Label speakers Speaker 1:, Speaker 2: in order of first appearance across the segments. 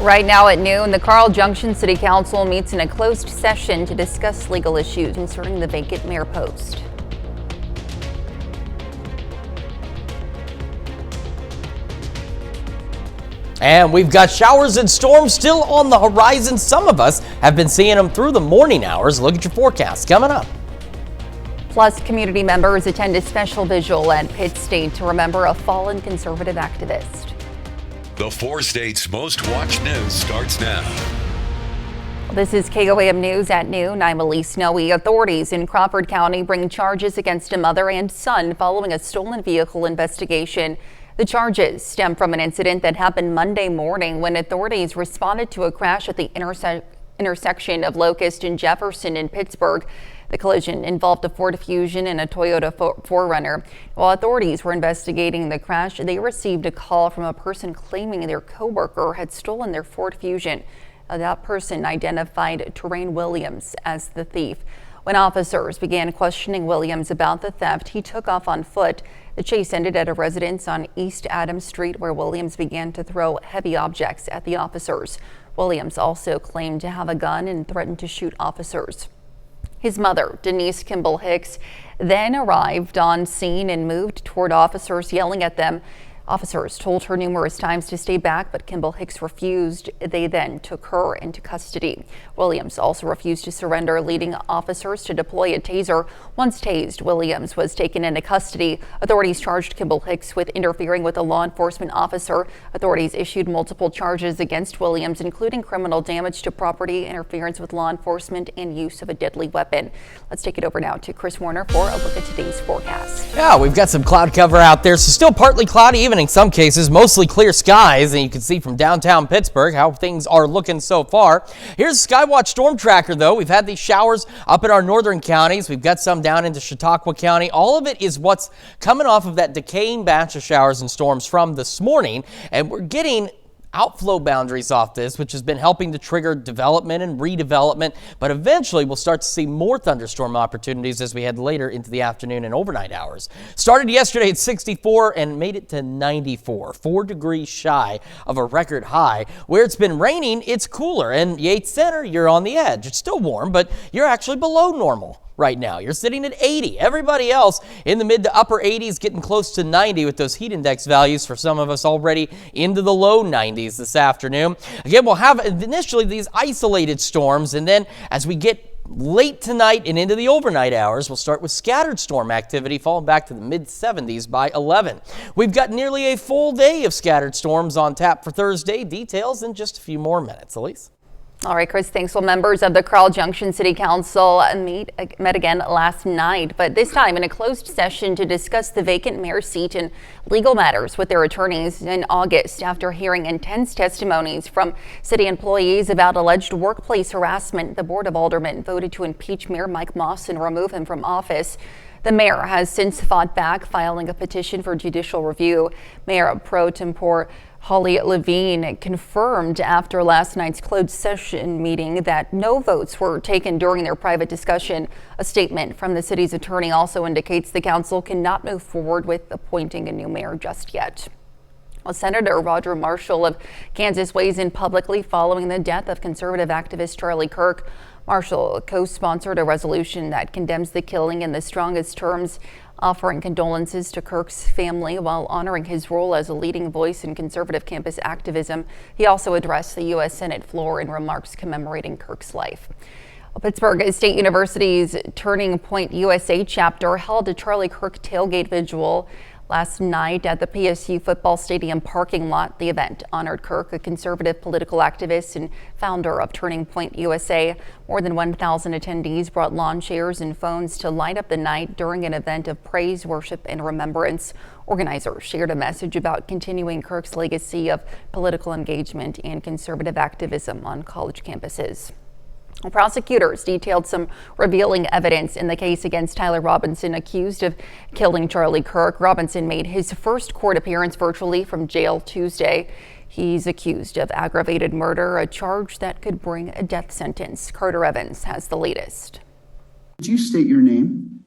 Speaker 1: Right now at noon, the Carl Junction City Council meets in a closed session to discuss legal issues concerning the vacant mayor post.
Speaker 2: And we've got showers and storms still on the horizon. Some of us have been seeing them through the morning hours. Look at your forecast coming up.
Speaker 1: Plus, community members attend a special vigil at Pitt State to remember a fallen conservative activist.
Speaker 3: The 4 states' most watched news starts now.
Speaker 1: This is KOAM News at noon. I'm Elise Noe. Authorities in Crawford County bring charges against a mother and son following a stolen vehicle investigation. The charges stem from an incident that happened Monday morning when authorities responded to a crash at the intersection of Locust and Jefferson in Pittsburgh. The collision involved a Ford Fusion and a Toyota 4Runner. While authorities were investigating the crash, they received a call from a person claiming their coworker had stolen their Ford Fusion. That person identified Terrain Williams as the thief. When officers began questioning Williams about the theft, he took off on foot. The chase ended at a residence on East Adams Street where Williams began to throw heavy objects at the officers. Williams also claimed to have a gun and threatened to shoot officers. His mother, Denise Kimball Hicks, then arrived on scene and moved toward officers, yelling at them. Officers told her numerous times to stay back, but Kimball Hicks refused. They then took her into custody. Williams also refused to surrender, leading officers to deploy a taser. Once tased, Williams was taken into custody. Authorities charged Kimball Hicks with interfering with a law enforcement officer. Authorities issued multiple charges against Williams, including criminal damage to property, interference with law enforcement, and use of a deadly weapon. Let's take it over now to Chris Warner for a look at today's forecast.
Speaker 2: Yeah, we've got some cloud cover out there, so still partly cloudy, even in some cases, mostly clear skies, and you can see from downtown Pittsburgh how things are looking so far. Here's the Skywatch Storm Tracker, though. We've had these showers up in our northern counties. We've got some down into Chautauqua County. All of it is what's coming off of that decaying batch of showers and storms from this morning, and we're getting outflow boundaries off this, which has been helping to trigger development and redevelopment, but eventually we'll start to see more thunderstorm opportunities as we head later into the afternoon and overnight hours. Started yesterday at 64 and made it to 94, 4 degrees shy of a record high. Where it's been raining, it's cooler, and Yates Center, you're on the edge. It's still warm, but you're actually below normal right now. You're sitting at 80. Everybody else in the mid to upper 80s, getting close to 90 with those heat index values for some of us already into the low 90s this afternoon. Again, we'll have initially these isolated storms, and then as we get late tonight and into the overnight hours, we'll start with scattered storm activity falling back to the mid 70s by 11. We've got nearly a full day of scattered storms on tap for Thursday. Details in just a few more minutes. Elise?
Speaker 1: All right, Chris, thanks. Well, members of the Carl Junction City Council met again last night, but this time in a closed session to discuss the vacant mayor seat and legal matters with their attorneys in August after hearing intense testimonies from city employees about alleged workplace harassment. The Board of Aldermen voted to impeach Mayor Mike Moss and remove him from office. The mayor has since fought back, filing a petition for judicial review. Mayor pro tempore Holly Levine confirmed after last night's closed session meeting that no votes were taken during their private discussion. A statement from the city's attorney also indicates the council cannot move forward with appointing a new mayor just yet. Well, Senator Roger Marshall of Kansas weighs in publicly following the death of conservative activist Charlie Kirk. Marshall co-sponsored a resolution that condemns the killing in the strongest terms, offering condolences to Kirk's family while honoring his role as a leading voice in conservative campus activism. He also addressed the U.S. Senate floor in remarks commemorating Kirk's life. Pittsburgh State University's Turning Point USA chapter held a Charlie Kirk tailgate vigil last night at the PSU football stadium parking lot. The event honored Kirk, a conservative political activist and founder of Turning Point USA. More than 1,000 attendees brought lawn chairs and phones to light up the night during an event of praise, worship, and remembrance. Organizers shared a message about continuing Kirk's legacy of political engagement and conservative activism on college campuses. Prosecutors detailed some revealing evidence in the case against Tyler Robinson, accused of killing Charlie Kirk. Robinson made his first court appearance virtually from jail Tuesday. He's accused of aggravated murder, a charge that could bring a death sentence. Carter Evans has the latest.
Speaker 4: Could you state your name?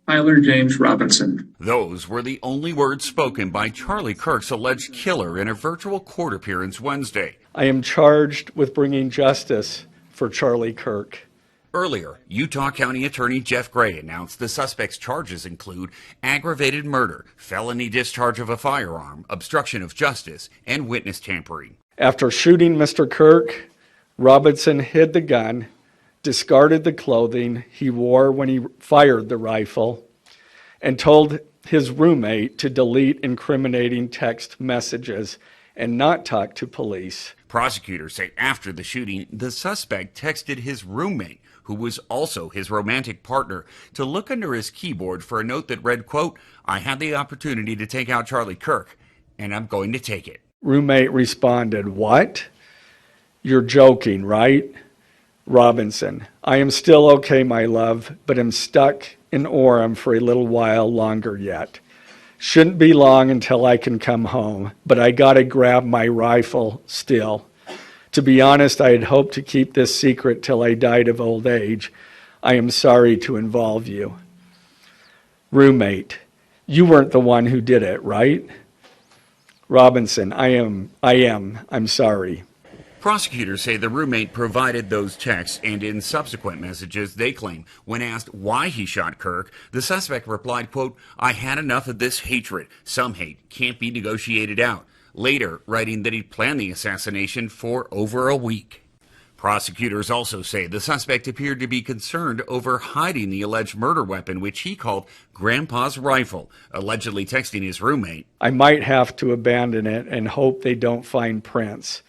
Speaker 5: Tyler James Robinson.
Speaker 6: Those were the only words spoken by Charlie Kirk's alleged killer in a virtual court appearance Wednesday. I am charged with bringing justice for Charlie Kirk.
Speaker 7: Earlier, Utah County Attorney Jeff Gray announced the suspect's charges include aggravated murder, felony discharge of a firearm, obstruction of justice, and witness tampering.
Speaker 6: After shooting Mr. Kirk, Robinson hid the gun, discarded the clothing he wore when he fired the rifle, and told his roommate to delete incriminating text messages and not talk to police.
Speaker 7: Prosecutors say after the shooting, the suspect texted his roommate, who was also his romantic partner, to look under his keyboard for a note that read, quote, "I had the opportunity to take out Charlie Kirk, and I'm going to take it."
Speaker 6: Roommate responded, "What? You're joking, right?" Robinson, "I am still okay, my love, but am stuck in Orem for a little while longer yet. Shouldn't be long until I can come home, but I gotta grab my rifle still. To be honest, I had hoped to keep this secret till I died of old age. I am sorry to involve you." Roommate, "You weren't the one who did it, right?" Robinson, I am. I'm sorry."
Speaker 7: Prosecutors say the roommate provided those texts, and in subsequent messages, they claim, when asked why he shot Kirk, the suspect replied, quote, "I had enough of this hatred. Some hate can't be negotiated out." Later, writing that he planned the assassination for over a week. Prosecutors also say the suspect appeared to be concerned over hiding the alleged murder weapon, which he called Grandpa's rifle, allegedly texting his roommate,
Speaker 6: "I might have to abandon it and hope they don't find prints.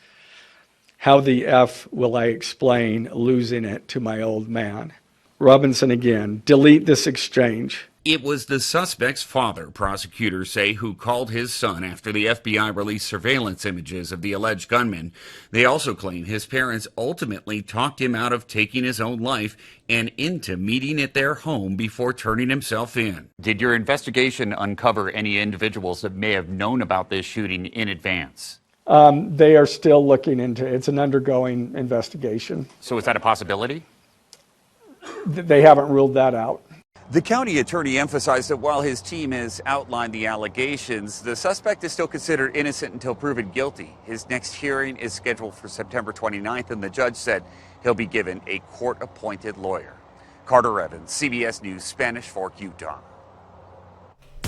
Speaker 6: How the F will I explain losing it to my old man?" Robinson again, "Delete this exchange."
Speaker 7: It was the suspect's father, prosecutors say, who called his son after the FBI released surveillance images of the alleged gunman. They also claim his parents ultimately talked him out of taking his own life and into meeting at their home before turning himself in.
Speaker 8: Did your investigation uncover any individuals that may have known about this shooting in advance?
Speaker 6: They are still looking into it. It's an undergoing investigation.
Speaker 8: So is that a possibility?
Speaker 6: They haven't ruled that out.
Speaker 9: The county attorney emphasized that while his team has outlined the allegations, the suspect is still considered innocent until proven guilty. His next hearing is scheduled for September 29th, and the judge said he'll be given a court-appointed lawyer. Carter Evans, CBS News, Spanish Fork, Utah.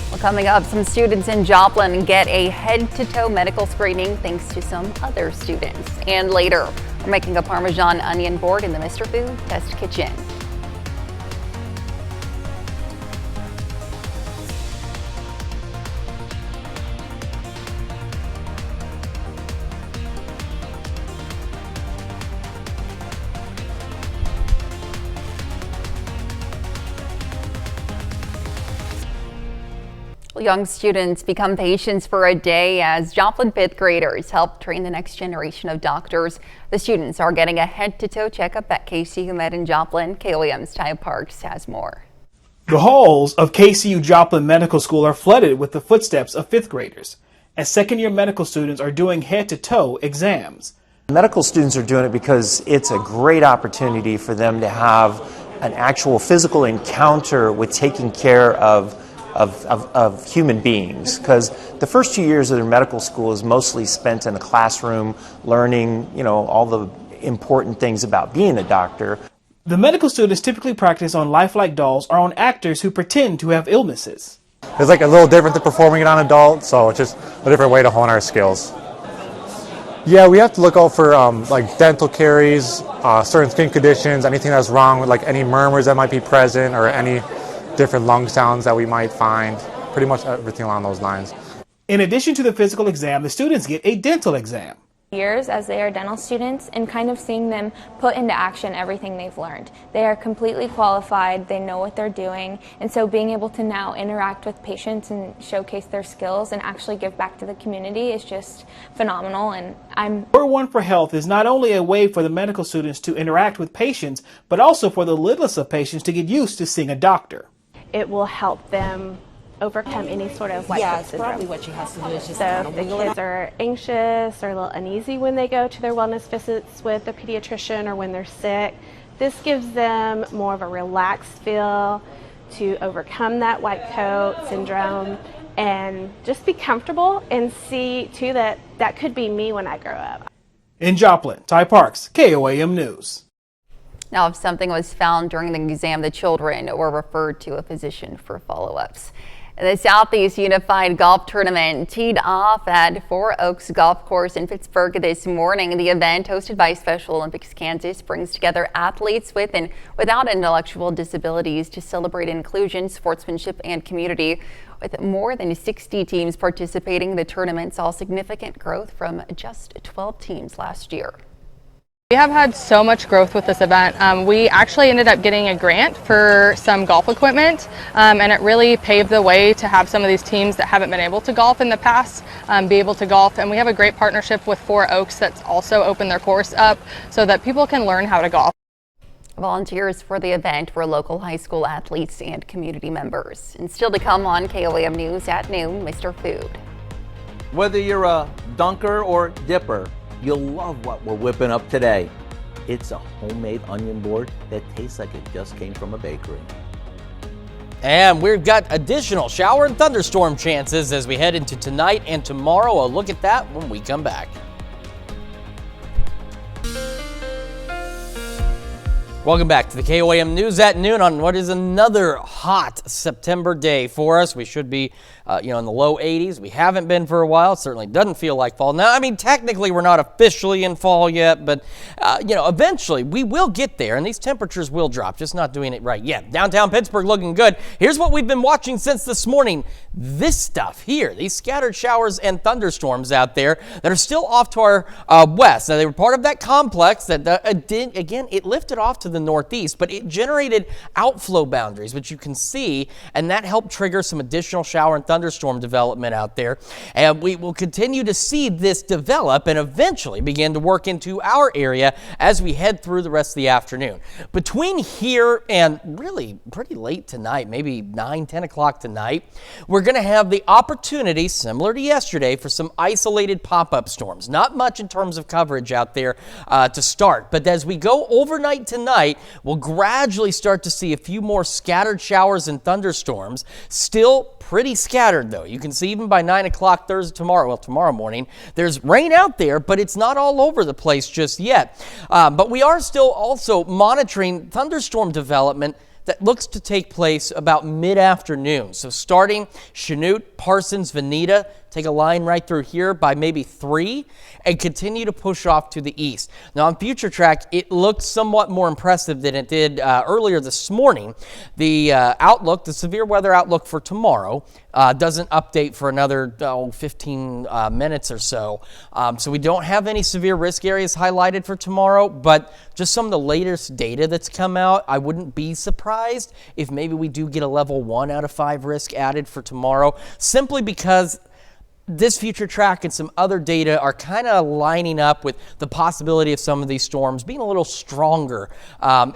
Speaker 1: Well, coming up, some students in Joplin get a head-to-toe medical screening thanks to some other students. And later, we're making a Parmesan onion board in the Mr. Food Test Kitchen. Young students become patients for a day as Joplin fifth graders help train the next generation of doctors. The students are getting a head-to-toe checkup at KCU Med in Joplin. KOAM's Ty Parks has more.
Speaker 10: The halls of KCU Joplin Medical School are flooded with the footsteps of fifth graders as second-year medical students are doing head-to-toe exams.
Speaker 11: Medical students are doing it because it's a great opportunity for them to have an actual physical encounter with taking care of human beings, because the first 2 years of their medical school is mostly spent in the classroom learning, all the important things about being a doctor.
Speaker 10: The medical students typically practice on lifelike dolls or on actors who pretend to have illnesses.
Speaker 12: It's like a little different than performing it on adults, so it's just a different way to hone our skills. Yeah, we have to look out for like dental caries, certain skin conditions, anything that's wrong with like any murmurs that might be present or any different lung sounds that we might find, pretty much everything along those lines.
Speaker 10: In addition to the physical exam, the students get a dental exam.
Speaker 13: Years as they are dental students and kind of seeing them put into action everything they've learned. They are completely qualified, they know what they're doing, and so being able to now interact with patients and showcase their skills and actually give back to the community is just phenomenal. And
Speaker 10: We're One for Health is not only a way for the medical students to interact with patients, but also for the littlest of patients to get used to seeing a doctor.
Speaker 14: It will help them overcome any sort of white coat syndrome. Probably what she has to do is just
Speaker 13: so if the kids are anxious or a little uneasy when they go to their wellness visits with a pediatrician or when they're sick, this gives them more of a relaxed feel to overcome that white coat syndrome and just be comfortable and see too that could be me when I grow up.
Speaker 10: In Joplin, Ty Parks, KOAM News.
Speaker 1: Now, if something was found during the exam, the children were referred to a physician for follow-ups. The Southeast Unified Golf Tournament teed off at Four Oaks Golf Course in Pittsburgh this morning. The event, hosted by Special Olympics Kansas, brings together athletes with and without intellectual disabilities to celebrate inclusion, sportsmanship, and community. With more than 60 teams participating, the tournament saw significant growth from just 12 teams last year.
Speaker 15: We have had so much growth with this event. We actually ended up getting a grant for some golf equipment, and it really paved the way to have some of these teams that haven't been able to golf in the past be able to golf. And we have a great partnership with Four Oaks that's also opened their course up so that people can learn how to golf.
Speaker 1: Volunteers for the event were local high school athletes and community members. And still to come on KOAM News at noon, Mr. Food.
Speaker 16: Whether you're a dunker or dipper, you'll love what we're whipping up today. It's a homemade onion board that tastes like it just came from a bakery.
Speaker 2: And we've got additional shower and thunderstorm chances as we head into tonight and tomorrow. A look at that when we come back. Welcome back to the KOAM News at noon on what is another hot September day for us. We should be, in the low 80s. We haven't been for a while. It certainly doesn't feel like fall. Now, I mean, technically we're not officially in fall yet, but, eventually we will get there and these temperatures will drop, just not doing it right yet. Downtown Pittsburgh looking good. Here's what we've been watching since this morning. This stuff here, these scattered showers and thunderstorms out there that are still off to our west. Now, they were part of that complex that, it lifted off to the northeast, but it generated outflow boundaries, which you can see, and that helped trigger some additional shower and thunderstorm development out there. And we will continue to see this develop and eventually begin to work into our area as we head through the rest of the afternoon. Between here and really pretty late tonight, maybe 9, 10 o'clock tonight, we're going to have the opportunity, similar to yesterday, for some isolated pop-up storms. Not much in terms of coverage out there to start, but as we go overnight tonight, we'll gradually start to see a few more scattered showers and thunderstorms. Still pretty scattered, though. You can see even by 9 o'clock tomorrow morning, there's rain out there, but it's not all over the place just yet. But we are still also monitoring thunderstorm development that looks to take place about mid-afternoon. So starting Chanute, Parsons, Veneta, take a line right through here by maybe 3 and continue to push off to the east. Now on Future Track, it looked somewhat more impressive than it did earlier this morning. The outlook, the severe weather outlook for tomorrow doesn't update for another 15 minutes or so. So we don't have any severe risk areas highlighted for tomorrow, but just some of the latest data that's come out, I wouldn't be surprised if maybe we do get a level 1 out of 5 risk added for tomorrow, simply because this Future Track and some other data are kind of lining up with the possibility of some of these storms being a little stronger,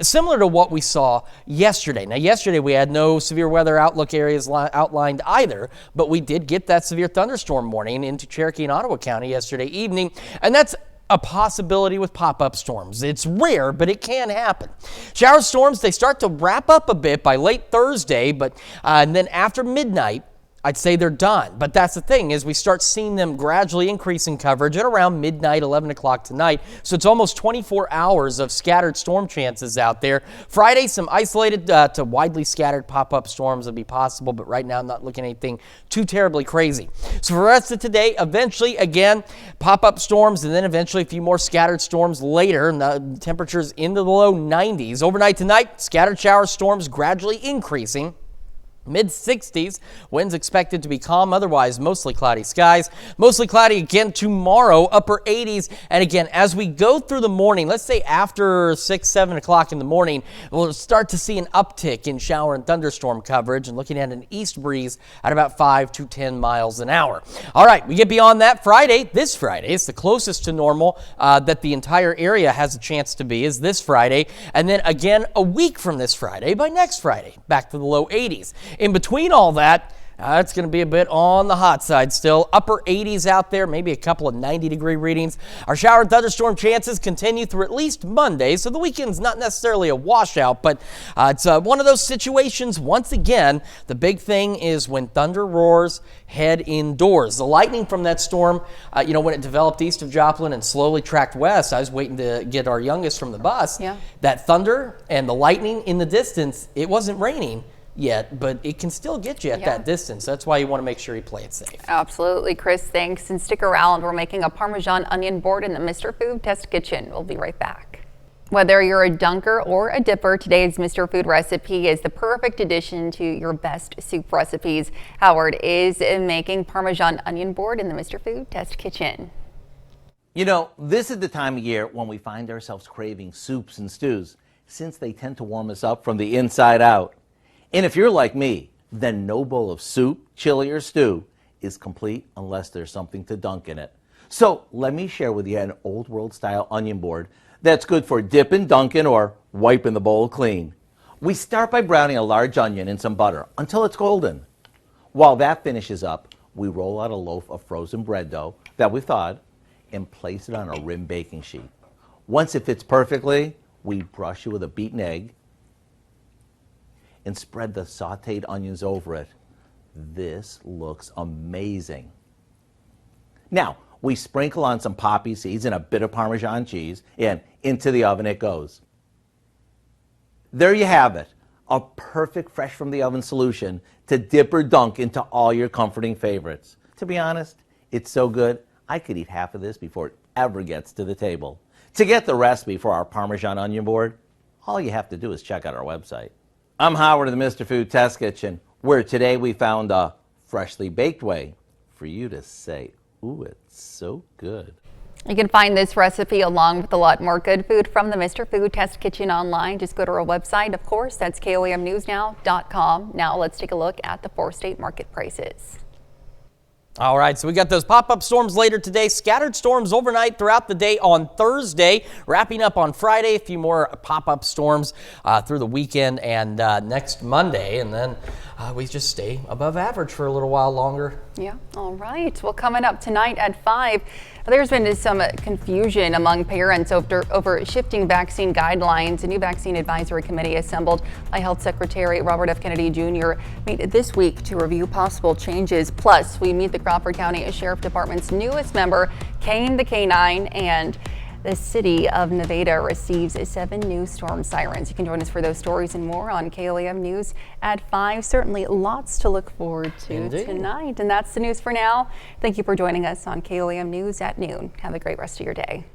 Speaker 2: similar to what we saw yesterday. Now, yesterday we had no severe weather outlook areas outlined either, but we did get that severe thunderstorm warning into Cherokee and Ottawa County yesterday evening, and that's a possibility with pop-up storms. It's rare, but it can happen. Shower storms, they start to wrap up a bit by late Thursday, but and then after midnight, I'd say they're done. But that's the thing, is we start seeing them gradually increase in coverage at around midnight, 11 o'clock tonight. So it's almost 24 hours of scattered storm chances out there. Friday, some isolated to widely scattered pop-up storms will be possible, but right now I'm not looking at anything too terribly crazy. So for the rest of today, eventually, again, pop-up storms and then eventually a few more scattered storms later, and the temperatures into the low 90s. Overnight tonight, scattered shower storms gradually increasing. Mid-60s, winds expected to be calm, otherwise mostly cloudy skies. Mostly cloudy again tomorrow, upper 80s. And again, as we go through the morning, let's say after 6, 7 o'clock in the morning, we'll start to see an uptick in shower and thunderstorm coverage and looking at an east breeze at about 5 to 10 miles an hour. All right, we get beyond that this Friday, it's the closest to normal that the entire area has a chance to be, is this Friday. And then again, a week from this Friday, by next Friday, back to the low 80s. In between all that, It's going to be a bit on the hot side still. Upper 80s out there, maybe a couple of 90-degree readings. Our shower and thunderstorm chances continue through at least Monday, so the weekend's not necessarily a washout, but it's one of those situations. Once again, the big thing is when thunder roars, head indoors. The lightning from that storm, when it developed east of Joplin and slowly tracked west, I was waiting to get our youngest from the bus.
Speaker 1: Yeah.
Speaker 2: That thunder and the lightning in the distance, it wasn't raining yet, but it can still get you at that distance. That's why you want to make sure you play it safe.
Speaker 1: Absolutely, Chris. Thanks. And stick around. We're making a Parmesan onion board in the Mr. Food Test Kitchen. We'll be right back. Whether you're a dunker or a dipper, today's Mr. Food recipe is the perfect addition to your best soup recipes. Howard is making Parmesan onion board in the Mr. Food Test Kitchen.
Speaker 16: You know, this is the time of year when we find ourselves craving soups and stews, since they tend to warm us up from the inside out. And if you're like me, then no bowl of soup, chili, or stew is complete unless there's something to dunk in it. So let me share with you an old world style onion board that's good for dipping, dunking, or wiping the bowl clean. We start by browning a large onion in some butter until it's golden. While that finishes up, we roll out a loaf of frozen bread dough that we thawed and place it on a rim baking sheet. Once it fits perfectly, we brush it with a beaten egg and spread the sauteed onions over it. This looks amazing. Now, we sprinkle on some poppy seeds and a bit of Parmesan cheese, and into the oven it goes. There you have it, a perfect fresh from the oven solution to dip or dunk into all your comforting favorites. To be honest, it's so good, I could eat half of this before it ever gets to the table. To get the recipe for our Parmesan onion board, all you have to do is check out our website. I'm Howard of the Mr. Food Test Kitchen, where today we found a freshly baked way for you to say, ooh, it's so good.
Speaker 1: You can find this recipe along with a lot more good food from the Mr. Food Test Kitchen online. Just go to our website, of course, that's KOAMnewsnow.com. Now let's take a look at the 4-state market prices.
Speaker 2: All right, so we got those pop-up storms later today, scattered storms overnight throughout the day on Thursday, wrapping up on Friday, a few more pop-up storms through the weekend and next Monday, and then we just stay above average for a little while longer.
Speaker 1: Yeah, all right. Well, coming up tonight at 5, there's been some confusion among parents over shifting vaccine guidelines. A new vaccine advisory committee assembled by Health Secretary Robert F. Kennedy Jr. meet this week to review possible changes. Plus, we meet the Crawford County Sheriff Department's newest member, Kane the K9, and the city of Nevada receives 7 new storm sirens. You can join us for those stories and more on KOAM News at 5. Certainly lots to look forward to tonight. And that's the news for now. Thank you for joining us on KOAM News at noon. Have a great rest of your day.